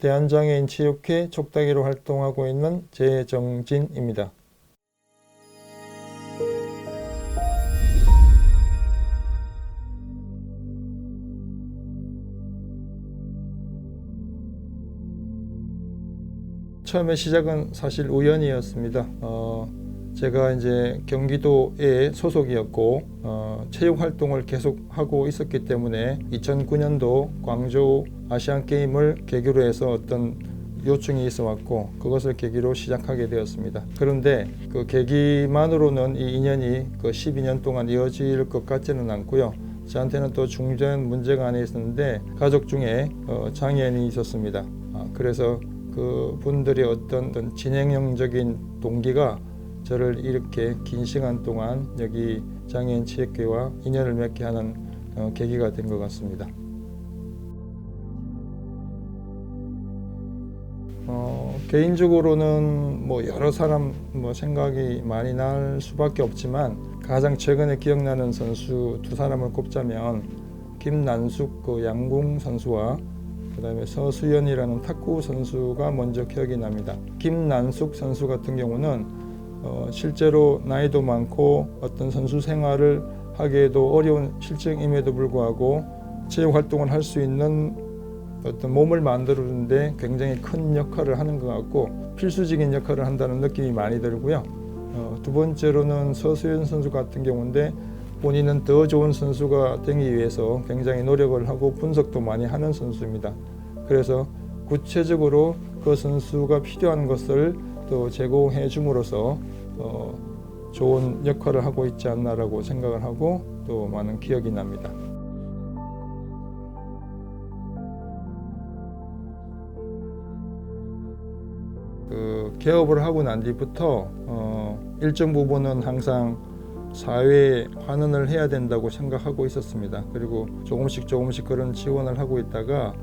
대한장애인 체육회 촉다기로 활동하고 있는 재정진입니다. 처음에 시작은 사실 우연이었습니다. 제가 이제 경기도에 소속이었고 체육 활동을 계속 하고 있었기 때문에 2009년도 광저우 아시안 게임을 계기로 해서 어떤 요청이 있어 왔고 그것을 계기로 시작하게 되었습니다. 그런데 그 계기만으로는 이 인연이 그 12년 동안 이어질 것 같지는 않고요. 저한테는 또 중대한 문제가 하나 있었는데 가족 중에 장애인이 있었습니다. 그래서 그 분들의 어떤 진행형적인 동기가 저를 이렇게 긴 시간 동안 여기 장애인 체육회와 인연을 맺게 하는 계기가 된 것 같습니다. 개인적으로는 뭐 여러 사람 생각이 많이 날 수밖에 없지만 가장 최근에 기억나는 선수 두 사람을 꼽자면 김난숙 그 양궁 선수와 그다음에 서수연이라는 탁구 선수가 먼저 기억이 납니다. 김난숙 선수 같은 경우는 실제로 나이도 많고 어떤 선수 생활을 하기에도 어려운 실증임에도 불구하고 체육 활동을 할 수 있는 어떤 몸을 만들어주는데 굉장히 큰 역할을 하는 것 같고 필수적인 역할을 한다는 느낌이 많이 들고요. 두 번째로는 서수연 선수 같은 경우인데 본인은 더 좋은 선수가 되기 위해서 굉장히 노력을 하고 분석도 많이 하는 선수입니다. 그래서 구체적으로 그 선수가 필요한 것을 또 제공해 줌으로써 좋은 역할을 하고 있지 않나라고 생각을 하고 또 많은 기억이 납니다. 개업을 하고 난 뒤부터 일정 부분은 항상 사회에 환원을 해야 된다고 생각하고 있었습니다. 그리고 조금씩 그런 지원을 하고 있다가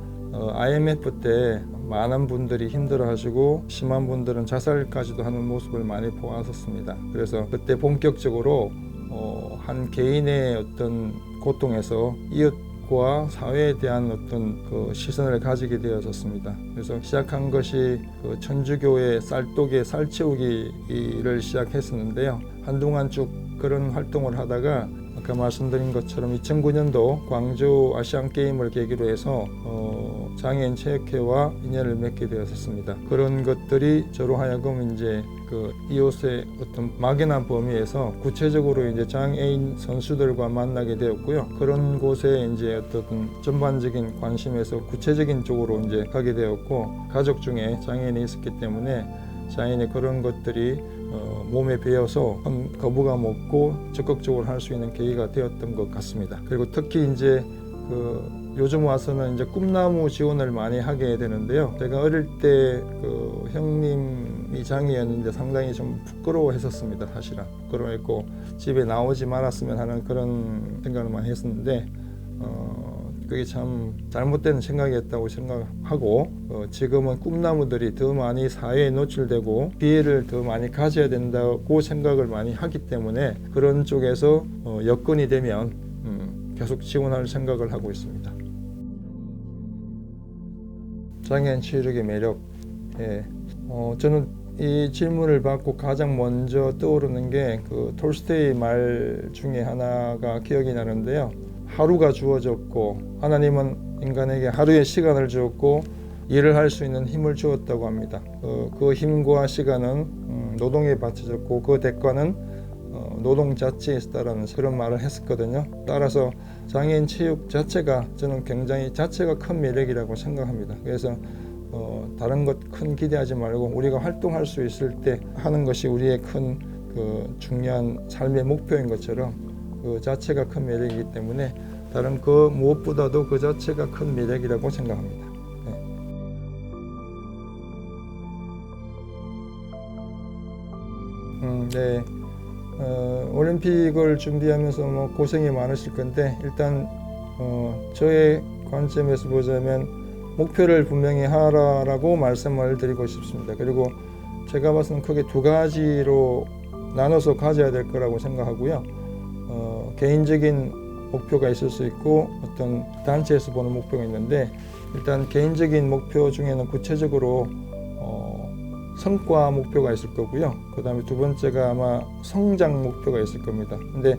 IMF 때 많은 분들이 힘들어하시고 심한 분들은 자살까지도 하는 모습을 많이 보았었습니다. 그래서 그때 본격적으로 한 개인의 어떤 고통에서 이웃과 사회에 대한 어떤 그 시선을 가지게 되었었습니다. 그래서 시작한 것이 그 천주교의 쌀독에 쌀 채우기를 시작했었는데요. 한동안 쭉 그런 활동을 하다가 아까 말씀드린 것처럼 2009년도 광저우 아시안 게임을 계기로 해서 장애인 체육회와 인연을 맺게 되었습니다. 그런 것들이 저로 하여금 이제 그 이웃의 어떤 막연한 범위에서 구체적으로 이제 장애인 선수들과 만나게 되었고요. 그런 곳에 이제 어떤 전반적인 관심에서 구체적인 쪽으로 이제 가게 되었고 가족 중에 장애인이 있었기 때문에 장애인의 그런 것들이 몸에 배어서 거부감 없고 적극적으로 할 수 있는 계기가 되었던 것 같습니다. 그리고 특히 이제 요즘 와서는 이제 꿈나무 지원을 많이 하게 되는데요. 제가 어릴 때 그 형님이 장애였는데 상당히 좀 부끄러워했었습니다. 사실은 부끄러워했고 집에 나오지 말았으면 하는 그런 생각을 많이 했었는데 그게 참 잘못된 생각이었다고 생각하고 지금은 꿈나무들이 더 많이 사회에 노출되고 기회를 더 많이 가져야 된다고 생각을 많이 하기 때문에 그런 쪽에서 여건이 되면 계속 지원할 생각을 하고 있습니다. 장애인 체육의 매력. 저는 이 질문을 받고 가장 먼저 떠오르는 게 그 톨스토이 말 중에 하나가 기억이 나는데요. 하루가 주어졌고 하나님은 인간에게 하루의 시간을 주었고 일을 할 수 있는 힘을 주었다고 합니다. 그 힘과 시간은 노동에 바쳐졌고 그 대가는 노동 자체에 있다라는 그런 말을 했었거든요. 따라서 장애인 체육 자체가 저는 굉장히 자체가 큰 매력이라고 생각합니다. 그래서 다른 것 큰 기대하지 말고 우리가 활동할 수 있을 때 하는 것이 우리의 큰 그 중요한 삶의 목표인 것처럼 그 자체가 큰 매력이기 때문에 다른 그 무엇보다도 그 자체가 큰 매력이라고 생각합니다. 네. 올림픽을 준비하면서 고생이 많으실 건데 일단 저의 관점에서 보자면 목표를 분명히 하라라고 말씀을 드리고 싶습니다. 그리고 제가 봐서는 크게 두 가지로 나눠서 가져야 될 거라고 생각하고요. 개인적인 목표가 있을 수 있고 어떤 단체에서 보는 목표가 있는데 일단 개인적인 목표 중에는 구체적으로 성과 목표가 있을 거고요. 그 다음에 두 번째가 아마 성장 목표가 있을 겁니다. 근데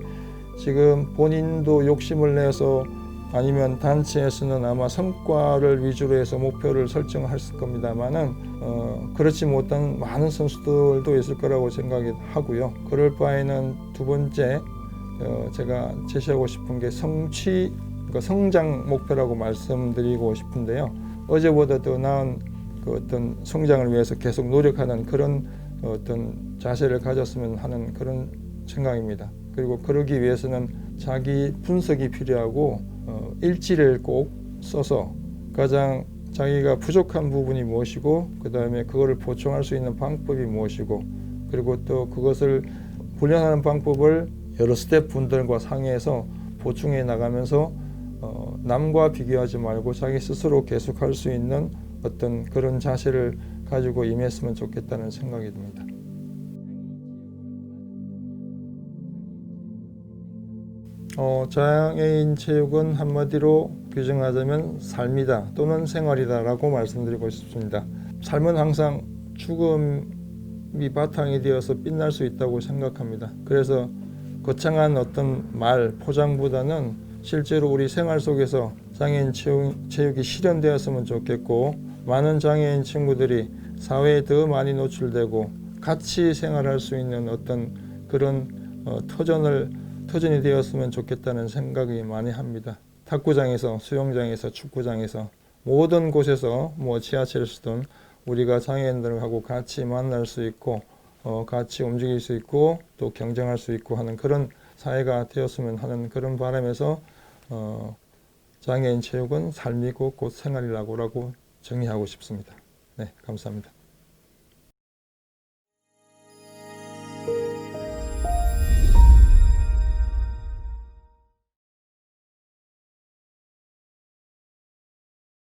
지금 본인도 욕심을 내서 아니면 단체에서는 아마 성과를 위주로 해서 목표를 설정했을 겁니다만은 그렇지 못한 많은 선수들도 있을 거라고 생각하고요. 그럴 바에는 두 번째 제가 제시하고 싶은 게 성취, 그러니까 성장 목표라고 말씀드리고 싶은데요. 어제보다 더 나은 그 어떤 성장을 위해서 계속 노력하는 그런 어떤 자세를 가졌으면 하는 그런 생각입니다. 그리고 그러기 위해서는 자기 분석이 필요하고 일지를 꼭 써서 가장 자기가 부족한 부분이 무엇이고 그 다음에 그거를 보충할 수 있는 방법이 무엇이고 그리고 또 그것을 훈련하는 방법을 여러 스태프분들과 상의해서 보충해 나가면서 남과 비교하지 말고 자기 스스로 계속할 수 있는 어떤 그런 자세를 가지고 임했으면 좋겠다는 생각이 듭니다. 장애인 체육은 한마디로 규정하자면 삶이다 또는 생활이다 라고 말씀드리고 싶습니다. 삶은 항상 죽음이 바탕이 되어서 빛날 수 있다고 생각합니다. 그래서 거창한 어떤 말, 포장보다는 실제로 우리 생활 속에서 장애인 체육이 실현되었으면 좋겠고 많은 장애인 친구들이 사회에 더 많이 노출되고 같이 생활할 수 있는 어떤 그런 터전이 되었으면 좋겠다는 생각이 많이 합니다. 탁구장에서, 수영장에서, 축구장에서 모든 곳에서 지하철에서든 우리가 장애인들하고 같이 만날 수 있고 같이 움직일 수 있고 또 경쟁할 수 있고 하는 그런 사회가 되었으면 하는 그런 바람에서 장애인 체육은 삶이고 곧 생활이라고 정의하고 싶습니다. 네, 감사합니다.